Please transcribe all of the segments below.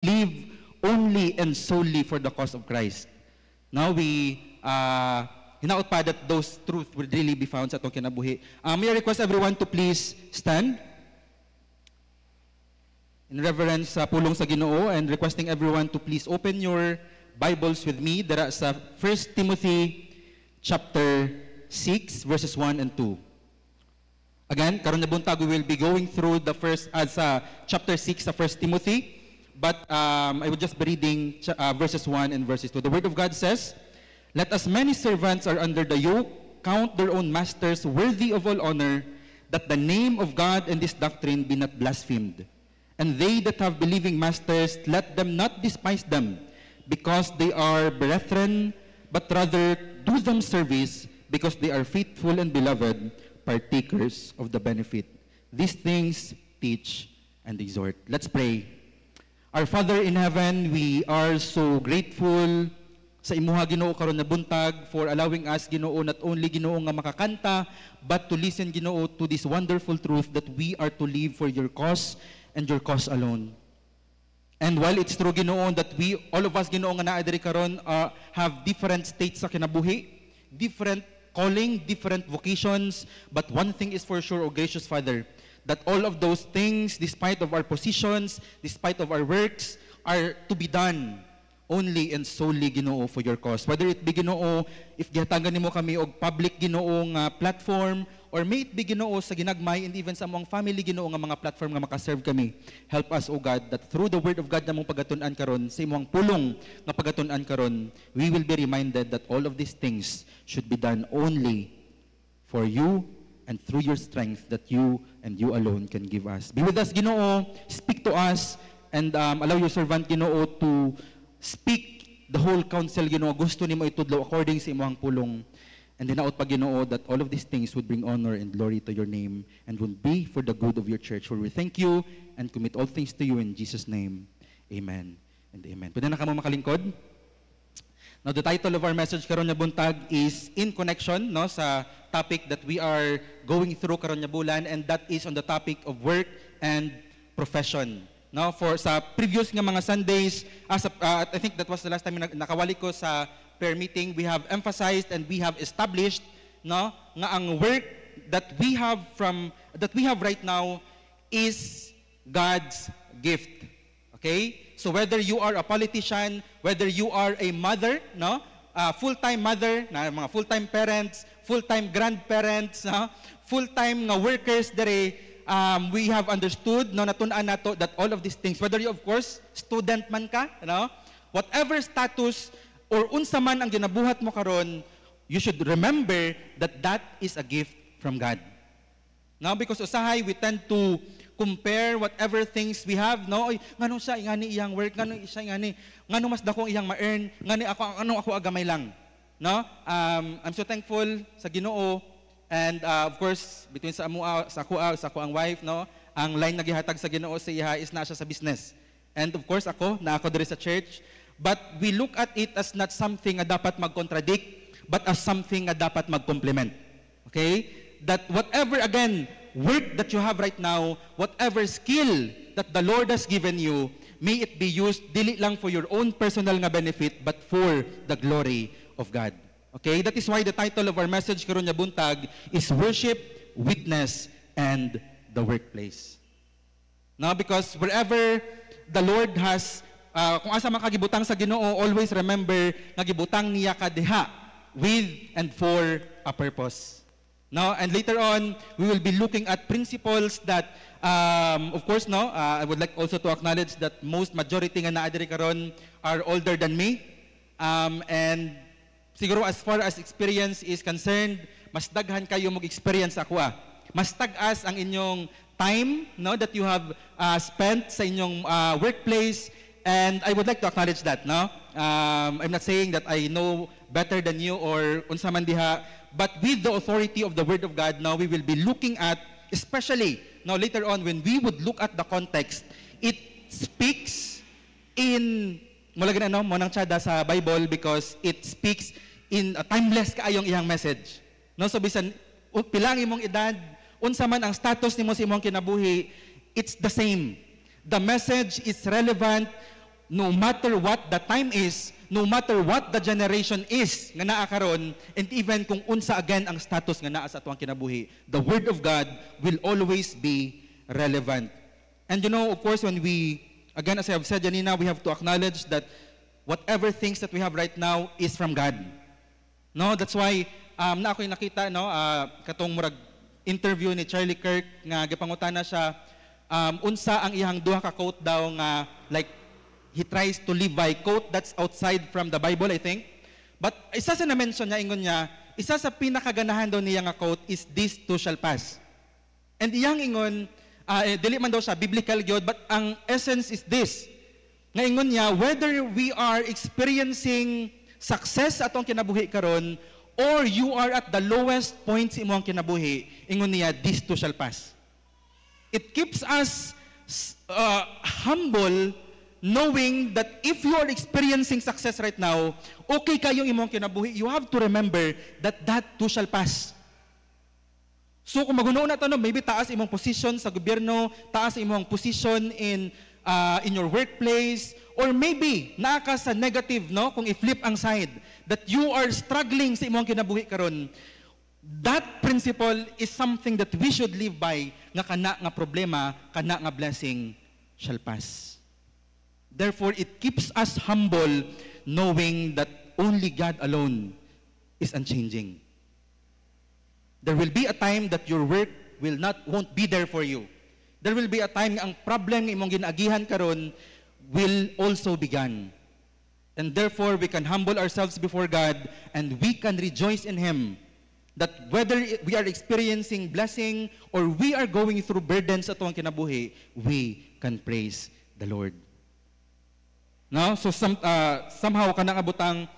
live only and solely for the cause of Christ. Now we hinaot pa that those truths will really be found sa atong kinabuhi. May I request everyone to please stand in reverence sa pulong sa Ginoo, and requesting everyone to please open your Bibles with me dara sa 1 Timothy chapter 6 verses 1 and 2. Again, karon na buntag we will be going through the first chapter 6 sa 1 Timothy, but I will just be reading verses 1 and verses 2. The word of God says, "Let as many servants are under the yoke count their own masters worthy of all honor, that the name of God and this doctrine be not blasphemed. And they that have believing masters, let them not despise them, because they are brethren, but rather do them service, because they are faithful and beloved, partakers of the benefit. These things teach and exhort." Let's pray. Our Father in heaven, we are so grateful sa imuha Ginoo karon na buntag for allowing us Ginoo not only Ginoo nga makakanta, but to listen Ginoo to this wonderful truth that we are to live for your cause and your cause alone. And while it's true Ginoo that we, all of us Ginoo nga naa diri karon have different states sa kinabuhi, different calling, different vocations, but one thing is for sure, O gracious Father, that all of those things, despite of our positions, despite of our works, are to be done only and solely Ginoo for your cause. Whether it be Ginoo, if gihatagan nimo kami og public Ginoo nga platform, or may it be Ginoo sa ginagmay and even sa among family Ginoo nga mga platform nga makaserve kami. Help us, O God, that through the word of God na mong pagatun-an karon, sa imong pulong nga pagatun-an karon, we will be reminded that all of these things should be done only for you and through your strength that you and you alone can give us. Be with us Ginoo, speak to us, and allow your servant Ginoo to speak the whole counsel Ginoo, gusto nimo itudlo according sa imong pulong. And hinaot pa Ginoo that all of these things would bring honor and glory to your name and would be for the good of your church. For we thank you and commit all things to you in Jesus' name. Amen and amen. Pwede na ka mo makalingkod? Now the title of our message karon nga buntag is in connection sa topic that we are going through karon nga bulan, and that is on the topic of work and profession. Now for sa previous nga mga Sundays, I think that was the last time nakawali ko sa prayer meeting, we have emphasized and we have established nga ang work that we have right now is God's gift. Okay? So whether you are a politician, whether you are a mother, full-time mother, mga full-time parents, full-time grandparents, full-time nga workers dere, we have understood natun-an nato that all of these things, whether you of course student man ka, whatever status or unsa man ang ginabuhat mo karon, you should remember that that is a gift from God. Now because usahay we tend to compare whatever things we have, oy ngano siya ingani iyang work, ngano siya ingani, ngano mas dako iyang ma-earn, ngani ako agamay lang. I'm so thankful sa Ginoo, and of course between sa ako ang wife, ang line na gihatag sa Ginoo sa iya is na siya sa business. And of course ako diri sa church, but we look at it as not something na dapat mag-contradict, but as something na dapat mag-complement. Okay? That whatever, again, work that you have right now, whatever skill that the Lord has given you, may it be used dili lang for your own personal nga benefit, but for the glory of God. Okay? That is why the title of our message karon nga buntag is Worship, Witness, and the Workplace. Now, because wherever the Lord has kung asa man kagibutang sa Ginoo, always remember nga gibutang niya ka diha with and for a purpose. Now, and later on, we will be looking at principles that, of course, I would like also to acknowledge that most majority nga naa diri karon are older than me, and siguro as far as experience is concerned, mas daghan kayo mag-experience ako mas tag-as ang inyong time that you have spent sa inyong workplace. And I would like to acknowledge that, I'm not saying that I know better than you or unsa man diha, but with the authority of the Word of God, now we will be looking at, especially now later on when we would look at the context, it speaks in mulagin mo nang tsada sa Bible, because it speaks in a timeless kaayong iyang message. So bisan pilang imong edad, unsa man ang status nimo sa imong kinabuhi, it's the same. The message is relevant no matter what the time is, no matter what the generation is nga naa karon, and even kung unsa again ang status nga naa sa atuang kinabuhi, the Word of God will always be relevant. And you know, of course, when we, again, as I have said Janina, we have to acknowledge that whatever things that we have right now is from God. No, that's why na ako'y nakita, no, katong murag interview ni Charlie Kirk nga gipangutana siya, unsa ang iyang duha ka quote daw nga like he tries to live by quote that's outside from the Bible, I think. But isa sa na-mention niya, ingon niya, isa sa pinakaganahan daw niya nga quote is, "This too shall pass." And iyang ingon, dili man daw siya biblical gyud, but ang essence is this. Nga ingon niya, whether we are experiencing success atong kinabuhi karon, or you are at the lowest point sa imong kinabuhi, ingon niya, "This too shall pass." It keeps us humble, knowing that if you are experiencing success right now, okay kayong imong kinabuhi, you have to remember that that too shall pass. So kung magunoon na ito, no, maybe taas imong position sa gobyerno, taas imong position in your workplace, or maybe naa ka sa negative, no, kung i-flip ang side, that you are struggling sa imong kinabuhi karon. That principle is something that we should live by, nga kana nga problema, kana nga blessing shall pass. Therefore, it keeps us humble, knowing that only God alone is unchanging. There will be a time that your work won't be there for you. There will be a time ang problem nga imong ginaagihan karon will also be gone. And therefore, we can humble ourselves before God, and we can rejoice in Him, that whether we are experiencing blessing or we are going through burdens sa atong kinabuhi, we can praise the Lord. No? So somehow kanang abutang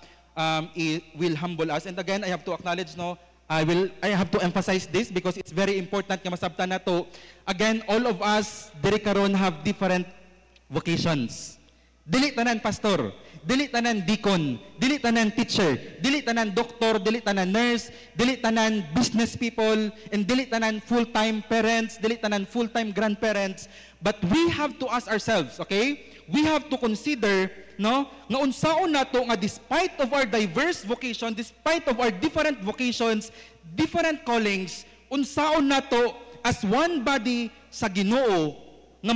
it will humble us. And again, I have to acknowledge, no, I have to emphasize this because it's very important nga masabtan nato. Again, all of us diri karon have different vocations. Dili tanan pastor, dili tanan deacon, dili tanan teacher, dili tanan doktor, dili tanan nurse, dili tanan business people, and dili tanan full-time parents, dili tanan full-time grandparents. But we have to ask ourselves, okay? We have to consider, no, nga unsaon nato nga despite of our diverse vocation, despite of our different vocations, different callings, unsaon nato as one body sa Ginoo nga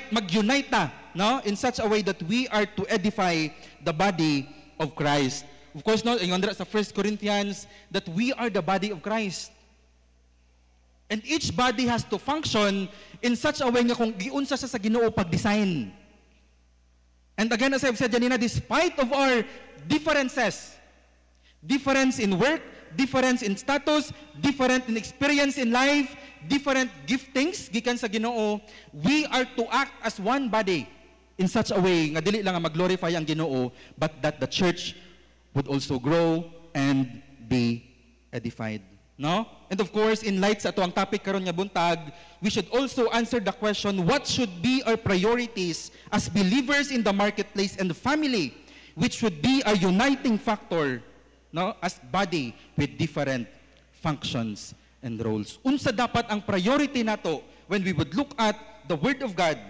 mag-unite ta, no, in such a way that we are to edify the body of Christ. Of course, no, ingon dira sa 1 Corinthians that we are the body of Christ. And each body has to function in such a way nga kung giunsa siya sa Ginoo pag-design. And again, as I've said Janina, despite of our differences, difference in work, difference in status, different in experience in life, different giftings gikan sa Ginoo, we are to act as one body in such a way nga dili lang nga mag-glorify ang Ginoo, but that the church would also grow and be edified. No? And of course, in light sa ato ang topic karon nga buntag, we should also answer the question, what should be our priorities as believers in the marketplace and the family, which should be a uniting factor, no, as body with different functions and roles. Unsa dapat ang priority nato when we would look at the Word of God,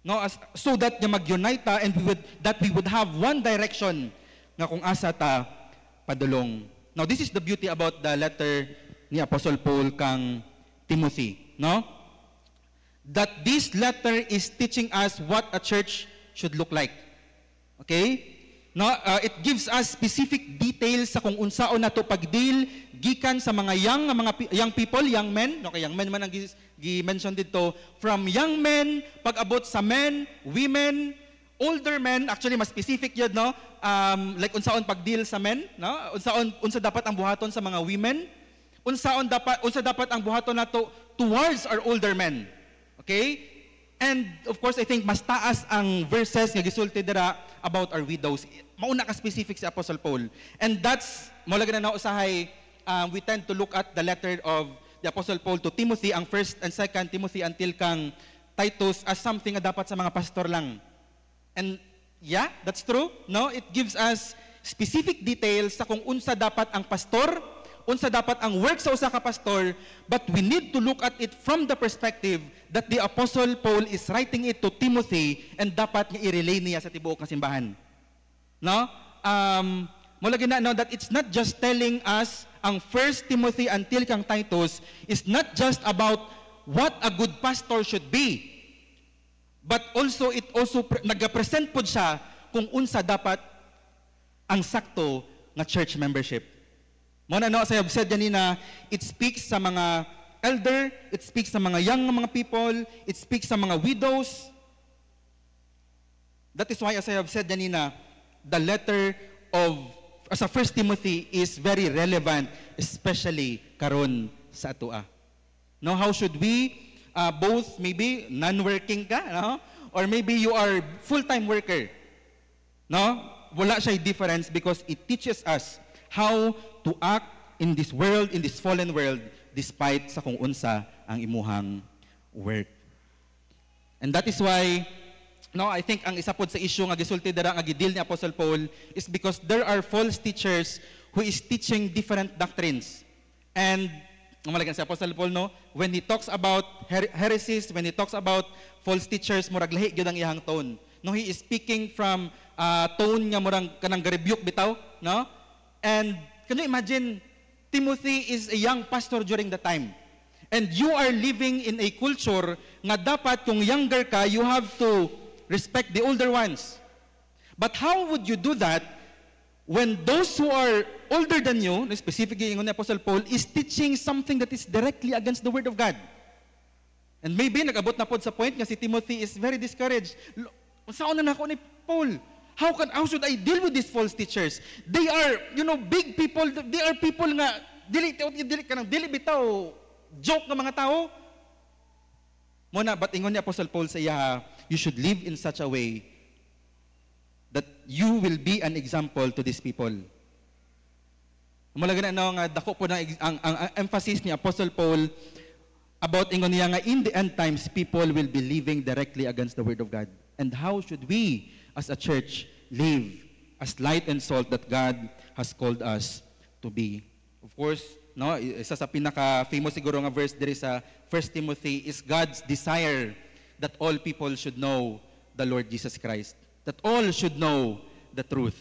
no, so that mag-unite ta and we would have one direction nga kung asa ta padulong. Now, this is the beauty about the letter ni Apostle Paul kang Timothy, no? That this letter is teaching us what a church should look like. Okay? No, it gives us specific details sa kung unsaon nato pagdeal gikan sa mga young people, young men, no, kay young men man ang gi-mention dito, from young men pag-abot sa men, women, older men, actually mas specific yun, no? Like unsaon pag-deal sa men, no? Unsa dapat ang buhaton sa mga women? Unsa dapat ang buhaton nato towards our older men. Okay? And of course, I think mas taas ang verses nga gisulti dira about our widows. Mauna ka specific si Apostle Paul. And that's mo lagi na nausahay, we tend to look at the letter of the Apostle Paul to Timothy, ang 1 and 2 Timothy until kang Titus, as something nga dapat sa mga pastor lang. And yeah, that's true. No, it gives us specific details sa kung unsa dapat ang pastor, unsa dapat ang work sa usa ka pastor, but we need to look at it from the perspective that the Apostle Paul is writing it to Timothy and dapat nga i-relay niya sa tibuok nga simbahan. No? Mula gina no, that it's not just telling us ang 1 Timothy until kang Titus is not just about what a good pastor should be, but also it also nagapresent pod siya kung unsa dapat ang sakto nga church membership. Muna no, as I have said kanina, it speaks sa mga elder, it speaks sa mga young mga people, it speaks sa mga widows. That is why, as I have said kanina, the letter of as a 1 Timothy is very relevant, especially karon sa atua. No, how should we both maybe non-working ka, no? Or maybe you are full-time worker. No? Wala siya difference because it teaches us how to act in this world, in this fallen world, despite sa kung unsa ang imuhang work. And that is why, no, I think ang isa pod sa issue nga gisulti dara nga gidil ni Apostle Paul is because there are false teachers who is teaching different doctrines. And malagan si Apostle Paul, no, when he talks about heresies, when he talks about false teachers, murag lahi gyud ang iyang tone. No, he is speaking from tone nga murang kanang rebuke bitaw, no? And can you imagine, Timothy is a young pastor during the time. And you are living in a culture nga dapat kung younger ka, you have to respect the older ones. But how would you do that when those who are older than you, specifically yung Apostle Paul, is teaching something that is directly against the Word of God? And maybe nag-abot na po sa point nga si Timothy is very discouraged. Saan na ako ni Paul? How should I deal with these false teachers? They are, big people. They are people nga dili bitaw joke ng mga tao. Muna, but ingon ni Apostle Paul sa iya, you should live in such a way that you will be an example to these people. Malaga na nga dako po ang emphasis ni Apostle Paul about ingon niya nga in the end times people will be living directly against the Word of God. And how should we as a church live as light and salt that God has called us to be? Of course, no, isa sa pinaka-famous siguro nga verse diri sa 1 Timothy is God's desire that all people should know the Lord Jesus Christ. That all should know the truth.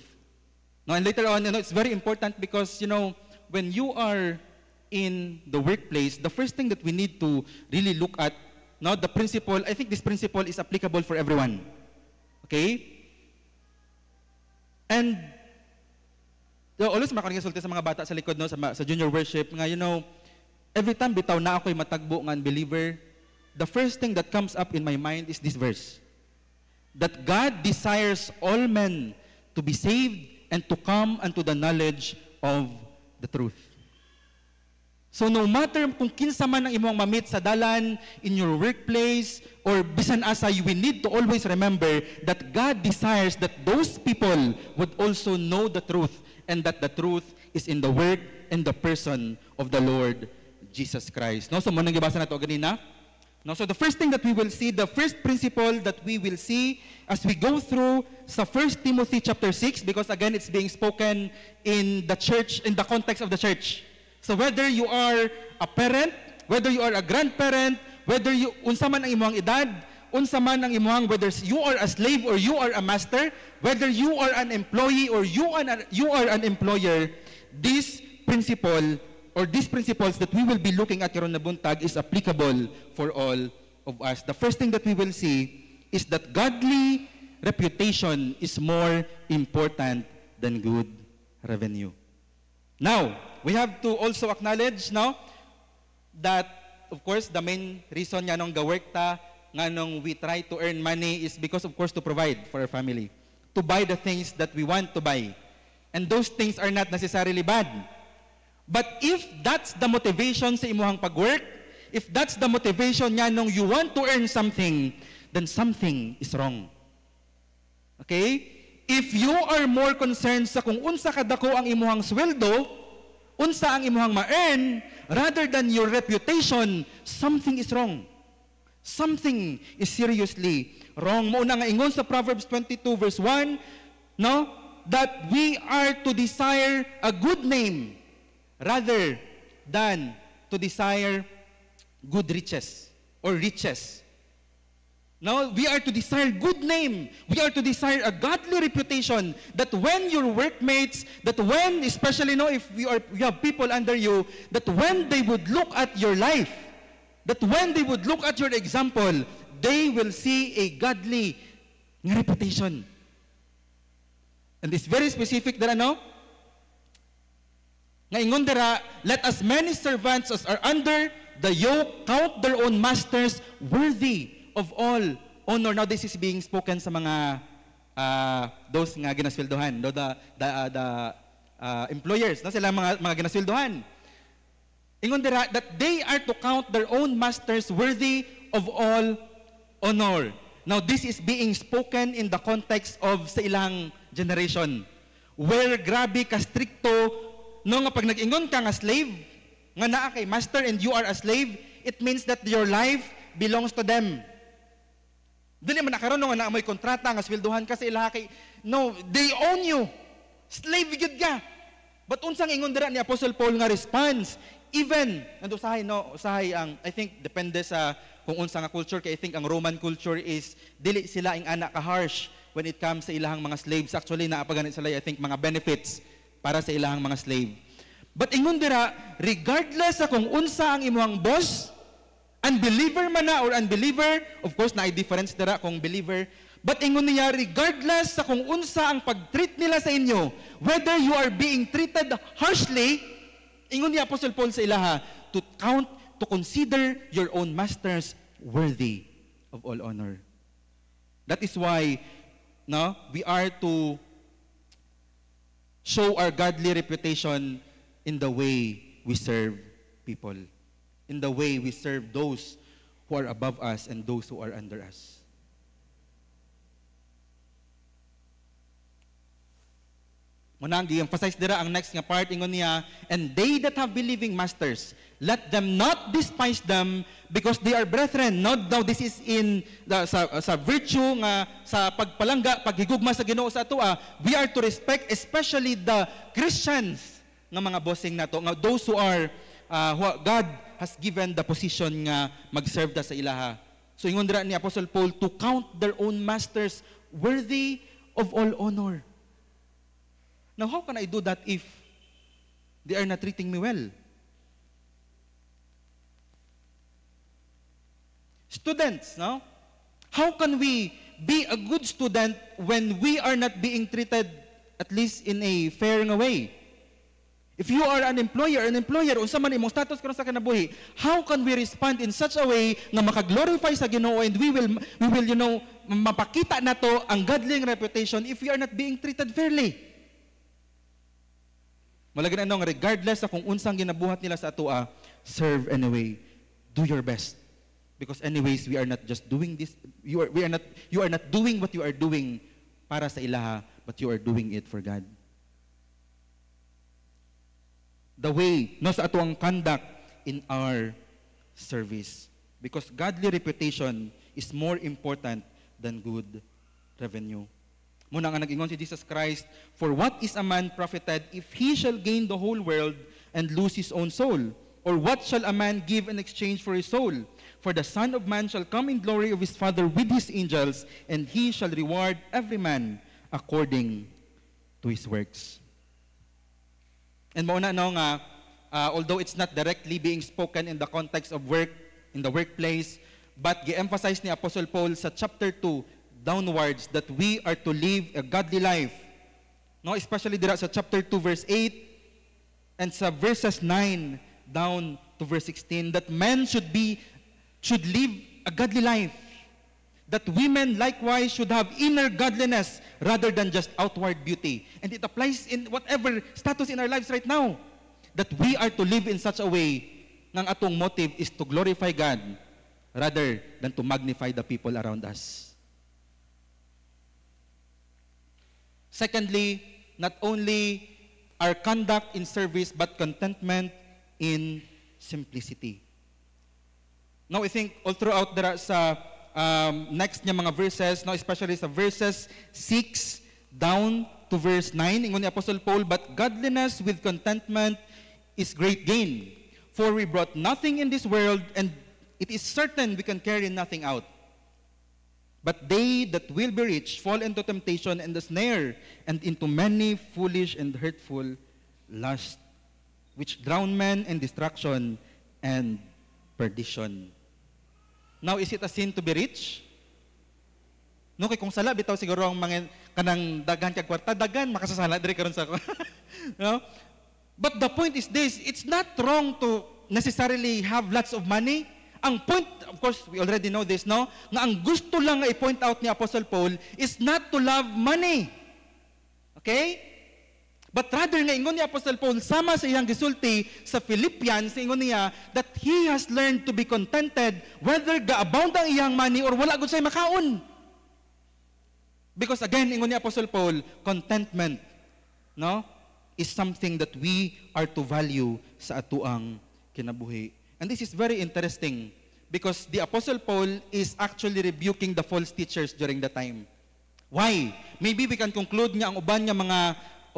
No, and later on, it's very important because, when you are in the workplace, the first thing that we need to really look at, no, the principle, I think this principle is applicable for everyone. Okay? And always makarisulti sa mga bata sa likod, no, sa junior worship nga, every time bitaw na ako'y matagbo nga unbeliever, the first thing that comes up in my mind is this verse. That God desires all men to be saved and to come unto the knowledge of the truth. So no matter kung kinsa man ang imong mamit sa dalan, in your workplace, or bisan asa, we need to always remember that God desires that those people would also know the truth, and that the truth is in the word and the person of the Lord Jesus Christ. No, so mo nang gibasa nato ganina. No, so the first thing that we will see, the first principle that we will see as we go through sa 1 Timothy chapter 6, because again it's being spoken in the church, in the context of the church. So whether you are a parent, whether you are a grandparent, whether you unsa man ang imong edad, unsa man ang imong, whether you are a slave or you are a master, whether you are an employee or you are an employer, this principle or these principles that we will be looking at karon na buntag is applicable for all of us. The first thing that we will see is that godly reputation is more important than good revenue. Now, we have to also acknowledge now that, of course, the main reason nga nung gawork ta, nga nung we try to earn money is because, of course, to provide for our family, to buy the things that we want to buy. And those things are not necessarily bad. But if that's the motivation sa imuhang pagwork, if that's the motivation nga nung you want to earn something, then something is wrong. Okay? If you are more concerned sa kung unsa kadako ang imuhang sweldo, unsa ang imuhang ma-earn, rather than your reputation, something is wrong. Something is seriously wrong. Mauna nga ingon sa Proverbs 22 verse 1, no? That we are to desire a good name rather than to desire good riches or riches. Now, we are to desire good name. We are to desire a godly reputation, that when your workmates, that when, especially if you have people under you, that when they would look at your life, that when they would look at your example, they will see a godly reputation. And it's very specific that ngayon dira, let as many servants as are under the yoke count their own masters worthy of all honor. Now this is being spoken sa mga those nga ginasweldohan, the employers, sila mga ginasweldohan. Ingon dira that they are to count their own masters worthy of all honor. Now this is being spoken in the context of sa ilang generation, where grabe ka stricto nga pag nag-ingon ka nga slave, nga naa kay master and you are a slave, it means that your life belongs to them. Dili man nakaroon nga na may kontrata nga sweldohan ka sa ilaha kay, no, they own you. Slave gyud ka. But unsang ingon dira ni Apostle Paul nga response, even usahay ang, I think depende sa kung unsa nga culture, kay I think ang Roman culture is dili sila ing anak ka harsh when it comes sa ilahang mga slaves. Actually naapaganit sila, I think, mga benefits para sa ilahang mga slave. But ingon dira, regardless sa kung unsa ang imuhang boss, unbeliever man na or unbeliever, of course na ay difference dira kung believer, but ingon niya, regardless sa kung unsa ang pag-treat nila sa inyo, whether you are being treated harshly, ingon ni Apostle Paul sa ilaha, to consider your own masters worthy of all honor. That is why we are to show our godly reputation in the way we serve people, in the way we serve those who are above us and those who are under us. Muna ang emphasize dira ang next nga part, ingon niya, and they that have believing masters, let them not despise them because they are brethren. Now this is in sa virtue nga sa pagpalangga, paghigugma sa Ginoo sa ato, we are to respect especially the Christians nga mga bossing nato, nga those who are who God has given the position nga mag-serve ta sa ilaha. So ingon dira ni Apostle Paul to count their own masters worthy of all honor. Now, how can I do that if they are not treating me well? Students, no? How can we be a good student when we are not being treated at least in a fair way? If you are an employer, unsa man imong status karon sa kinabuhi, how can we respond in such a way na makaglorify sa Ginoo and we will mapakita nato ang godly reputation if we are not being treated fairly? Malagyan regardless sa kung unsang ginabuhat nila sa atua, serve anyway. Do your best. Because anyways, we are not just doing this, you are not doing what you are doing para sa ilaha, but you are doing it for God. The way, sa atuang conduct in our service. Because godly reputation is more important than good revenue. Muna nga nag-ingon si Jesus Christ, for what is a man profited if he shall gain the whole world and lose his own soul? Or what shall a man give in exchange for his soul? For the Son of Man shall come in glory of his Father with his angels, and he shall reward every man according to his works. And mauna nga, although it's not directly being spoken in the context of work, in the workplace, but gi-emphasize ni Apostle Paul sa chapter 2, downwards, that we are to live a godly life. No, especially dira sa chapter 2 verse 8 and sa verses 9 down to verse 16, that men should live a godly life. That women likewise should have inner godliness rather than just outward beauty. And it applies in whatever status in our lives right now. That we are to live in such a way nang atong motive is to glorify God rather than to magnify the people around us. Secondly, not only our conduct in service, but contentment in simplicity. Now, I think all throughout there sa next niya mga verses, no, especially sa verses 6 down to verse 9, ingon ni Apostle Paul, but godliness with contentment is great gain. For we brought nothing in this world, and it is certain we can carry nothing out. But they that will be rich fall into temptation and the snare, and into many foolish and hurtful lusts, which drown men in destruction and perdition. Now, is it a sin to be rich? No, kay kung sala bitaw siguro ang mga kanang dagan kag kwarta, dagan makasasala diri karon sa ako. No? But the point is this, it's not wrong to necessarily have lots of money. Ang point, of course, we already know this, no? Nga ang gusto lang nga i-point out ni Apostle Paul is not to love money. Okay? But rather nga ingon ni Apostle Paul sama sa iyang gisulti sa Philippians, ingon niya that he has learned to be contented whether ga-abound ang iyang money or wala gud say makaon. Because again, ingon ni Apostle Paul, contentment, no, is something that we are to value sa atuang kinabuhi. And this is very interesting because the Apostle Paul is actually rebuking the false teachers during the time. Why? Maybe we can conclude nga ang uban nga mga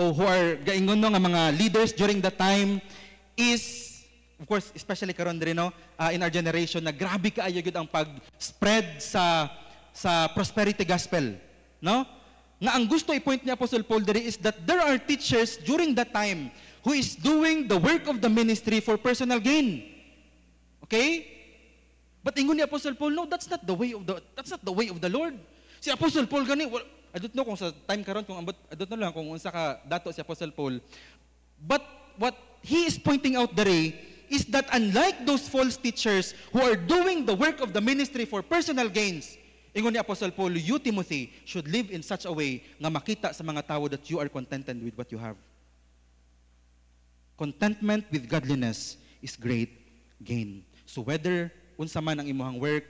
who are gaingon no nga mga leaders during the time is, of course, especially karon diri no, in our generation na grabe kaayo gyud ang pag-spread sa prosperity gospel. No? Nga ang gusto i-point ni Apostle Paul diri is that there are teachers during that time who is doing the work of the ministry for personal gain. Okay? But ingon ni Apostle Paul, no, that's not the way of the Lord. Si Apostle Paul gani, well, I don't know kung sa time karon kung ambot, I don't know lang kung unsa ka dato si Apostle Paul. But what he is pointing out diri is that unlike those false teachers who are doing the work of the ministry for personal gains, ingon ni Apostle Paul, you, Timothy, should live in such a way nga makita sa mga tao that you are contented with what you have. Contentment with godliness is great gain. So whether unsa man ang imuhang work,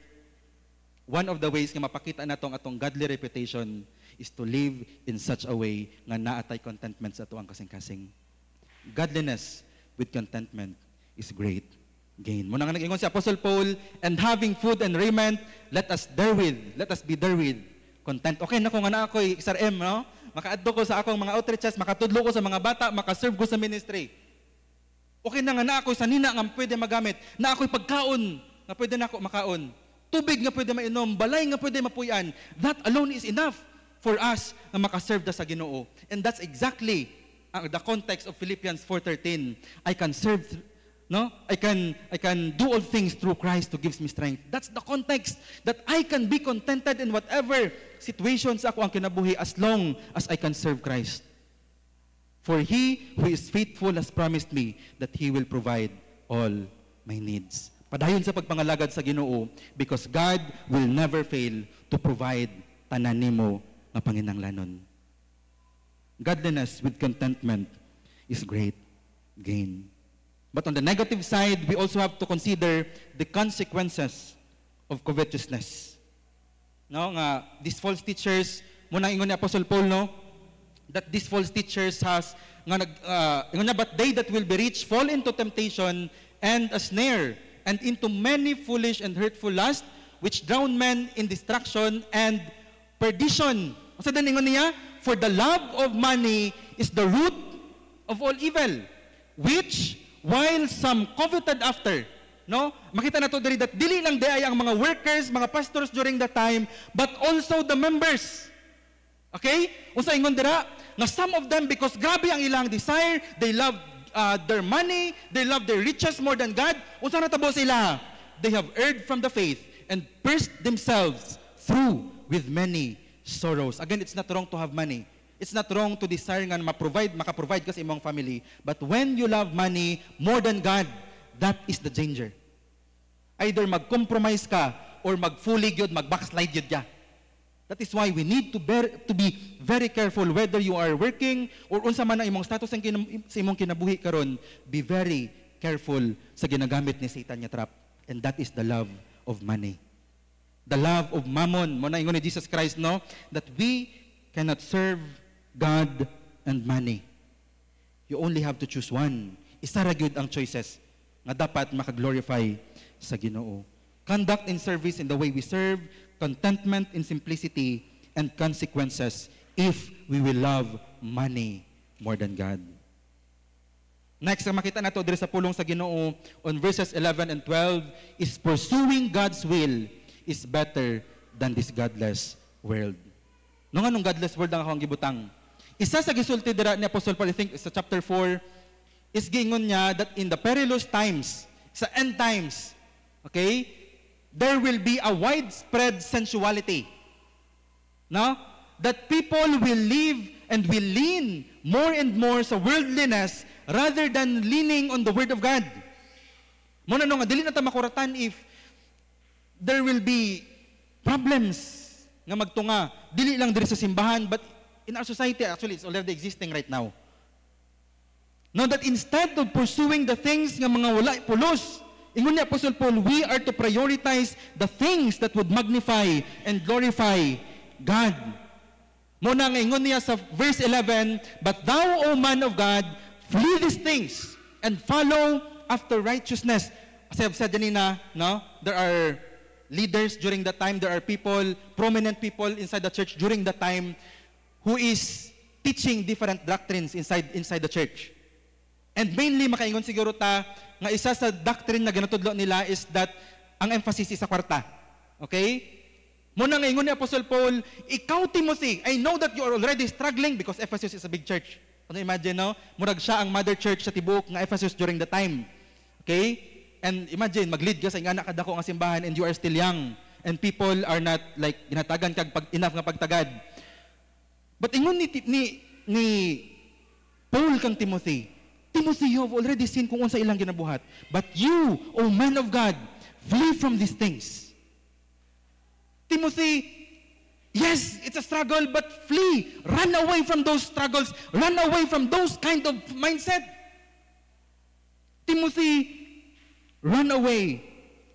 one of the ways nga mapakita natong atong godly reputation is to live in such a way nga naatay contentment sa atuang kasing-kasing. Godliness with contentment is great gain. Muna nga nag-ingon si Apostle Paul, and having food and raiment, let us be therewith content. Okay na kung nga na ako'y Sir M, no? Makaadto ko sa akong mga outreaches, makatudlo ko sa mga bata, makaserve ko sa ministry. Okay na nga na ako'y sanina nga pwede magamit, na ako'y pagkaon nga pwede na ako makaon, tubig nga pwede mainom, balay nga pwede mapuyan. That alone is enough for us na makaserve da sa Ginoo. And that's exactly the context of Philippians 4:13. I can serve, no? I can do all things through Christ who gives me strength. That's the context that I can be contented in whatever situations ako ang kinabuhi as long as I can serve Christ. For he who is faithful has promised me that he will provide all my needs. Padayon sa pagpangalagad sa Ginoo because God will never fail to provide tanan nimo nga panginahanglanon. Godliness with contentment is great gain. But on the negative side, we also have to consider the consequences of covetousness. No, nga these false teachers, muna ingon ni Apostle Paul, no, that these false teachers has nga ingon niya, but they that will be rich fall into temptation and a snare, and into many foolish and hurtful lusts, which drown men in destruction and perdition. Sa din ingon niya, for the love of money is the root of all evil, which while some coveted after, no? Makita na to diri that dili lang day ang mga workers, mga pastors during that time, but also the members. Okay? Unsa ingon dira? Na some of them, because grabe ang ilang desire, they love their money, they love their riches more than God. Unsa natabo sila? They have erred from the faith and pierced themselves through with many sorrows. Again, it's not wrong to have money. It's not wrong to desire nga makaprovide ka sa imong family. But when you love money more than God, that is the danger. Either mag-compromise ka or mag-fully yun, mag-backslide yun ya. That is why we need to be very careful whether you are working or unsa man ang imong status sa imong kinabuhi karon. Be very careful sa ginagamit ni Satan nga trap. And that is the love of money. The love of mammon. Muna ingon ni Jesus Christ, no? That we cannot serve God and money. You only have to choose one. Isa ra gyud ang choices nga dapat makaglorify sa Ginoo. Conduct in service in the way we serve, contentment in simplicity, and consequences if we will love money more than God. Next, ang makita nato diri sa pulong sa Ginoo on verses 11 and 12 is pursuing God's will is better than this godless world. No nga nung godless world ang akong gibutang. Isa sa gisulti dira ni Apostle Paul, I think sa chapter 4, is giingon niya that in the perilous times, sa end times, okay, there will be a widespread sensuality. No? That people will live and will lean more and more sa worldliness rather than leaning on the Word of God. Muna nung, dili na ta makuratan if there will be problems nga magtunga. Dili lang diri sa simbahan, but in our society, actually, it's already existing right now. Know that instead of pursuing the things nga mga wala pulos, ingon ni Apostle Paul, we are to prioritize the things that would magnify and glorify God. Muna nga ingon niya sa verse 11, but thou, O man of God, flee these things and follow after righteousness. As I've said kanina, no? There are leaders during that time, there are people, prominent people inside the church during that time who is teaching different doctrines inside the church. And mainly, makaingon siguro ta, nga isa sa doctrine na ginatudlo nila is that ang emphasis is sa kwarta. Okay? Muna nga ingon ni Apostle Paul, ikaw Timothy, I know that you are already struggling because Ephesus is a big church. Ano imagine, no? Murag siya ang mother church sa tibuok nga Ephesus during the time. Okay? And imagine, mag-lead ka sa ingana kadako nga simbahan and you are still young. And people are not like, ginatagan kag enough nga pagtagad. But ingon ni Paul kang Timothy, Timothy, you have already seen kung unsa ilang ginabuhat. But you, O man of God, flee from these things. Timothy, yes, it's a struggle, but flee. Run away from those struggles. Run away from those kind of mindset. Timothy, run away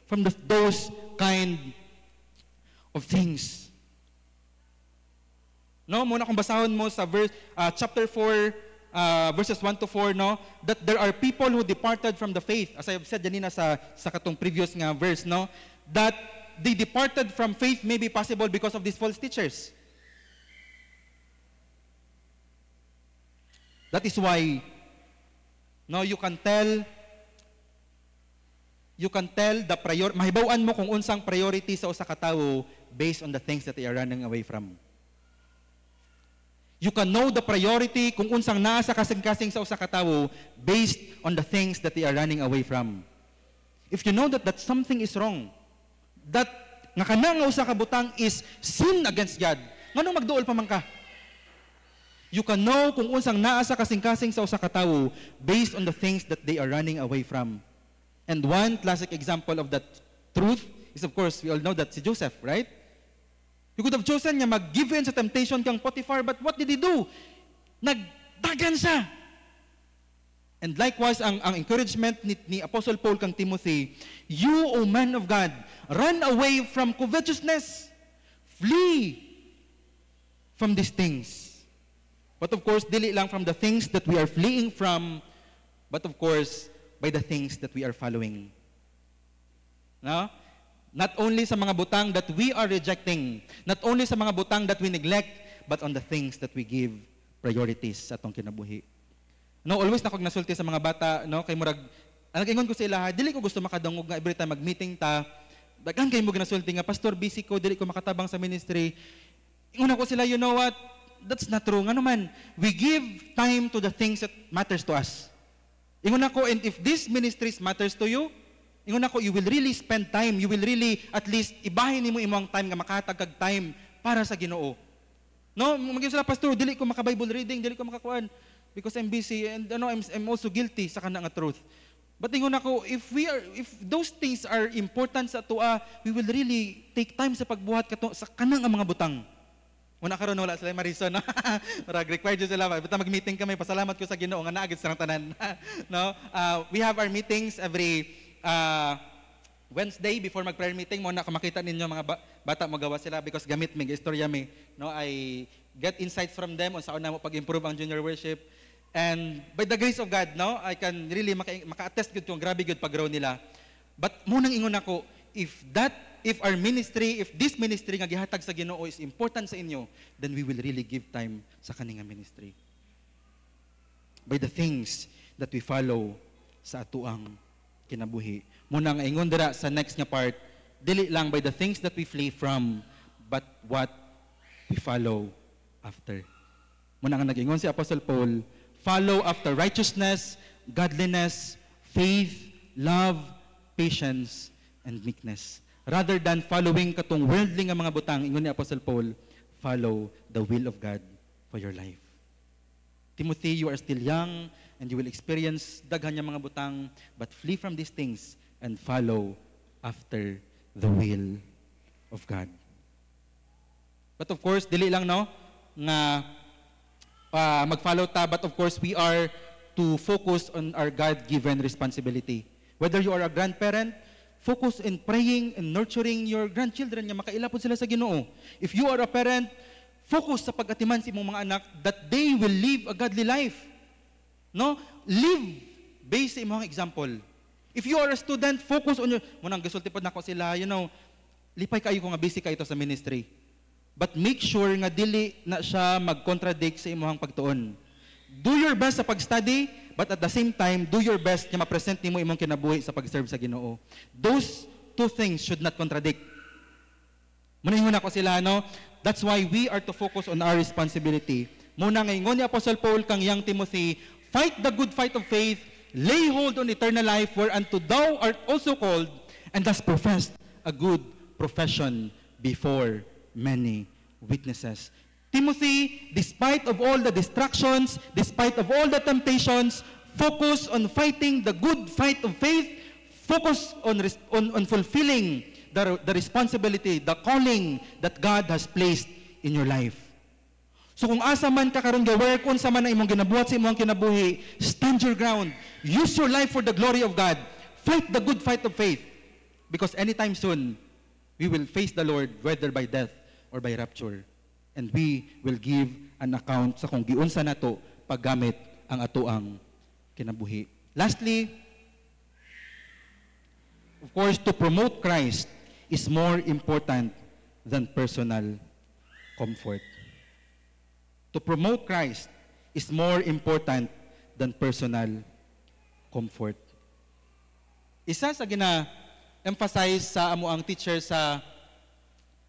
from those kind of things. No, muna kung basahon mo sa chapter 4, verses 1 to 4, no, that there are people who departed from the faith. As I have said kanina sa katong previous nga verse, no, that they departed from faith may be possible because of these false teachers. That is why, no, you can tell the mahibaw-an mo kung unsang priority sa usa ka tawo based on the things that they are running away from. You can know the priority kung unsang naa sa kasing-kasing sa usa ka tawo based on the things that they are running away from. If you know that something is wrong, that nga kana nga usa ka butang is sin against God, nganong magduol pa man ka? You can know kung unsang naa sa kasing-kasing sa usa ka tawo based on the things that they are running away from. And one classic example of that truth is, of course, we all know that si Joseph, right? You could have chosen niya mag-give in sa temptation kang Potiphar, but what did he do? Nagdagan siya. And likewise, ang encouragement ni Apostle Paul kang Timothy, you, O man of God, run away from covetousness. Flee from these things. But of course, dili lang from the things that we are fleeing from, but of course, by the things that we are following. No? Not only sa mga butang that we are rejecting, not only sa mga butang that we neglect, but on the things that we give priorities sa atong kinabuhi. No, always na kog nasulti sa mga bata, no, kay murag ingon ko sa ilaha, dili ko gusto makadungog nga every time mag-meeting ta. Daghan kay mo ginasulti nga, pastor, busy ko, dili ko makatabang sa ministry. Ingon ako sila, you know what? That's not true. Nga naman, we give time to the things that matters to us. Ingon ako, and if this ministries matters to you, ingon ako, you will really spend time, you will really at least ibahin nimo imong time nga makahatag kag time para sa Ginoo. No, maging sila, pastor, dili ko maka-Bible reading, dili ko makakuan because I'm busy and I'm also guilty sa kana nga truth. But ingon ako, if those things are important sa atoa, we will really take time sa pagbuhat sa kanang mga butang. Una karon wala sila Marison, no? Marag required sila basta mag-meeting kami, pasalamat ko sa Ginoo nga naagid sa tanan. No? We have our meetings every Wednesday before mag-prayer meeting. Mo na makita ninyo mga bata magawa sila because gamit mig istorya mi, no? I get insights from them on sa una mo pag-improve ang junior worship. And by the grace of God, no, I can really maka-attest gud kung grabe gud pag-grow nila. But munang ingon ako, if our ministry, if this ministry nga gihatag sa Ginoo is important sa inyo, then we will really give time sa kaninga ministry. by the things that we follow sa atuang kinabuhi. Muna nga ingon dira sa next nga part, dili lang by the things that we flee from, but what we follow after. Muna nga nag-ingon si Apostle Paul, follow after righteousness, godliness, faith, love, patience, and meekness. Rather than following katong worldly nga mga butang, ingon ni Apostle Paul, follow the will of God for your life. Timothy, you are still young and you will experience daghan nga mga butang, but flee from these things and follow after the will of God. But of course, dili lang no nga mag-follow ta, but of course we are to focus on our God-given responsibility. Whether you are a grandparent, focus in praying and nurturing your grandchildren nga makailapod sila sa Ginoo. If you are a parent, focus sa pag-atiman sa imong mga anak that they will live a godly life. No? Live based sa imong example. If you are a student, focus on your munang gisulti pod nako sila, lipay kayo ko nga busy kayo sa ministry. But make sure nga dili na siya mag-contradict sa imong pagtuon. Do your best sa pag-study, but at the same time, do your best na ma-present nimo imong kinabuhi sa pag-serve sa Ginoo. Those two things should not contradict. Muningon ako sila, no? That's why we are to focus on our responsibility. Muna ngayon ni Apostle Paul kang young Timothy, fight the good fight of faith, lay hold on eternal life, whereunto thou art also called, and thus professed a good profession before many witnesses. Timothy, despite of all the distractions, despite of all the temptations, focus on fighting the good fight of faith, focus on fulfilling the responsibility, the calling that God has placed in your life. So kung asa man ka karon ga-work, unsa man ang imong ginabuhat sa imong kinabuhi, stand your ground. Use your life for the glory of God. Fight the good fight of faith. Because anytime soon, we will face the Lord whether by death or by rapture. And we will give an account sa kung giunsa nato paggamit ang atuang kinabuhi. Lastly, of course, to promote Christ is more important than personal comfort. To promote Christ is more important than personal comfort. Isa sa gina-emphasize sa amo ang teacher sa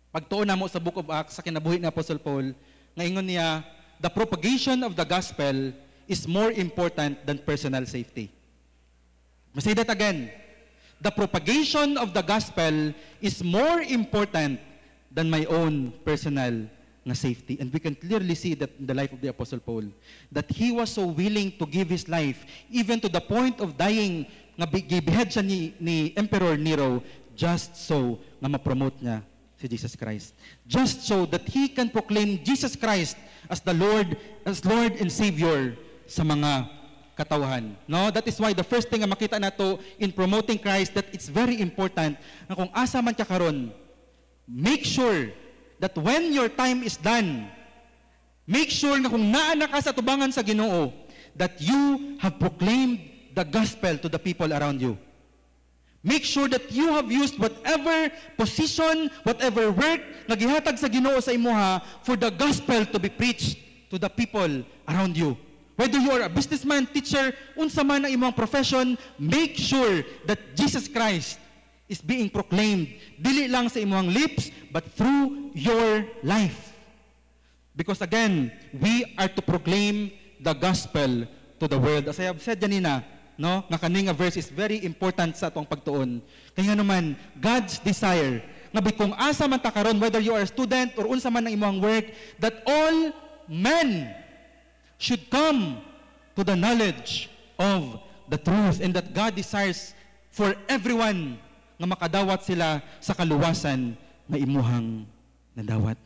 pagtuon namo sa Book of Acts sa kinabuhi ni Apostle Paul, nga ingon niya, the propagation of the gospel is more important than personal safety. I say that again. The propagation of the gospel is more important than my own personal nga safety. And we can clearly see that in the life of the Apostle Paul, that he was so willing to give his life, even to the point of dying, nga gibehead siya ni Emperor Nero, just so nga ma-promote niya si Jesus Christ. Just so that he can proclaim Jesus Christ as the Lord and Savior sa mga katawhan. No? That is why the first thing nga makita nato in promoting Christ, that it's very important na kung asa man ka karon, make sure that when your time is done, make sure na kung naana ka sa tubangan sa Ginoo, that you have proclaimed the gospel to the people around you. Make sure that you have used whatever position, whatever work na gihatag sa Ginoo sa imuha for the gospel to be preached to the people around you. Whether you are a businessman, teacher, unsa man ang imong profession, make sure that Jesus Christ is being proclaimed, dili lang sa imong lips, but through your life. Because again, we are to proclaim the gospel to the world. As I have said kanina, no, nga kaning verse is very important sa atong pagtuon. Kaya naman, God's desire, nga kung asa man ta karon, whether you are a student or unsa man ang imong work, that all men should come to the knowledge of the truth, and that God desires for everyone nga makadawat sila sa kaluwasan na imuhang nadawat.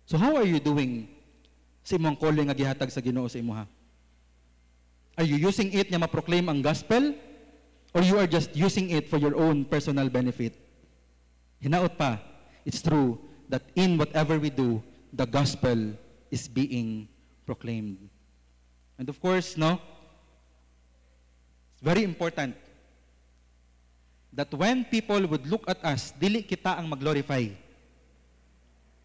So how are you doing sa imong calling nga gihatag sa Ginoo sa imuha? Are you using it nga ma-proclaim ang gospel, or you are just using it for your own personal benefit? Hinaot pa, it's true that in whatever we do, the gospel is being proclaimed. And of course, no, it's very important that when people would look at us, dili kita ang mag-glorify.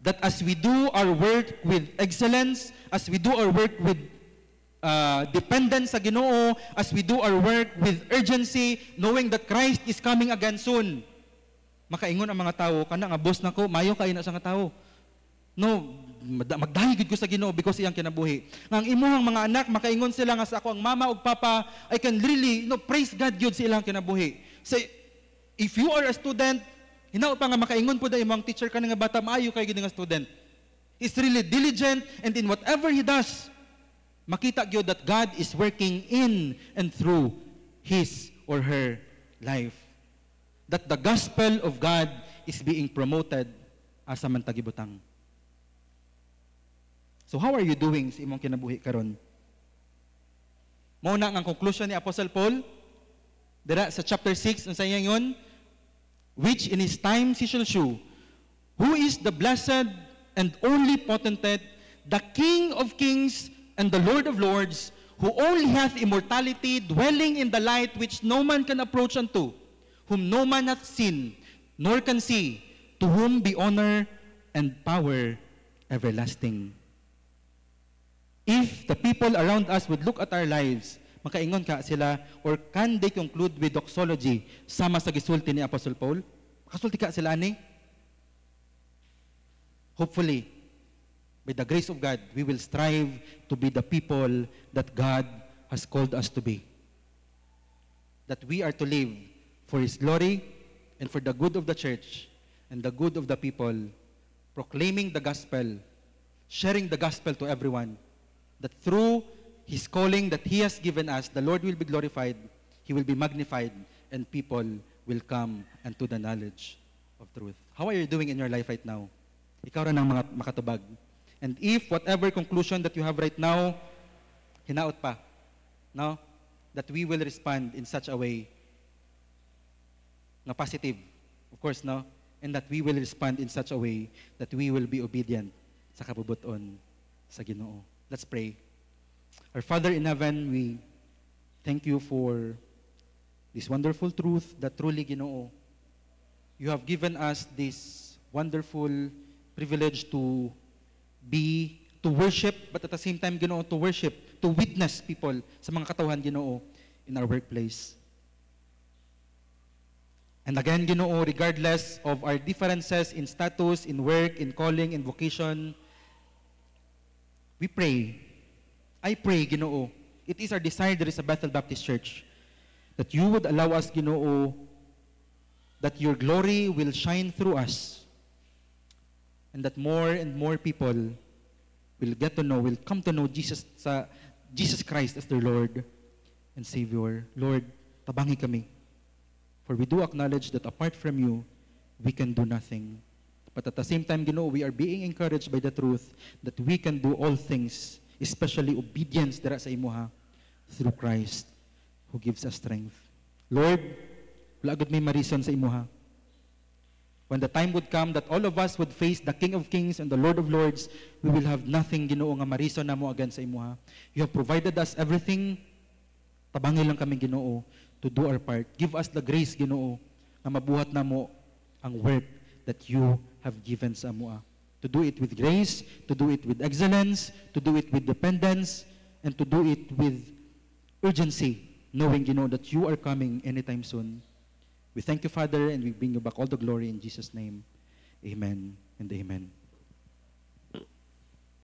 That as we do our work with excellence, as we do our work with dependent sa Ginoo as we do our work with urgency, knowing that Christ is coming again soon. Makaingon ang mga tao, kana nga boss nako, mayo kay na sa nga tao. No, magdahigid ko sa Ginoo because iyang kinabuhi. Ang imuhang mga anak, makaingon sila nga sa ako ang mama ug papa, I can really praise God yun sa ilang kinabuhi. So, if you are a student, hinaot pa nga makaingon po da imong teacher ka nga bata, maayo kay gid nga student. He's really diligent, and in whatever he does, makita gyud that God is working in and through his or her life. That the gospel of God is being promoted asa man tagibutang. So how are you doing sa imong kinabuhi karon? Mao na ang conclusion ni Apostle Paul dira sa chapter 6 unsa yun, which in his times he shall shew, who is the blessed and only potentate, the King of kings and the Lord of lords, who only hath immortality, dwelling in the light which no man can approach unto, whom no man hath seen, nor can see, to whom be honor and power everlasting. If the people around us would look at our lives, makaingon ka sila, or can they conclude with doxology, sama sa gisulti ni Apostle Paul? Makasulti ka sila ani? Hopefully, by the grace of God, we will strive to be the people that God has called us to be. That we are to live for His glory and for the good of the church and the good of the people, proclaiming the gospel, sharing the gospel to everyone, that through His calling that He has given us, the Lord will be glorified, He will be magnified, and people will come unto the knowledge of truth. How are you doing in your life right now? Ikaw rin ang mga makatubag. And if whatever conclusion that you have right now, hinaot pa, no? That we will respond in such a way na positive, of course, no? And that we will respond in such a way that we will be obedient sa kabubuton sa Ginoo. Let's pray. Our Father in heaven, we thank you for this wonderful truth that truly, Ginoo, you have given us this wonderful privilege to worship, but at the same time, Ginoo, to worship, to witness people sa mga katawhan, Ginoo, in our workplace. And again, Ginoo, regardless of our differences in status, in work, in calling, in vocation, we pray, I pray, Ginoo, it is our desire there is a Bethel Baptist Church, that you would allow us, Ginoo, that your glory will shine through us, and that more and more people will get to know, will come to know Jesus Christ as their Lord and Savior. Lord, tabangi kami. For we do acknowledge that apart from you, we can do nothing. But at the same time, Ginoo, we are being encouraged by the truth that we can do all things, especially obedience dira sa imuha, through Christ who gives us strength. Lord, wala gud may marison sa imuha. When the time would come that all of us would face the King of Kings and the Lord of Lords, we will have nothing, Ginoo, nga marison namo again sa imuha. You have provided us everything. Tabangi lang kami, Ginoo, to do our part. Give us the grace, Ginoo, nga mabuhat namo ang work that you have given sa amoa. To do it with grace, to do it with excellence, to do it with dependence, and to do it with urgency, knowing, Ginoo, that you are coming anytime soon. We thank you, Father, and we bring you back all the glory in Jesus' name. Amen and amen.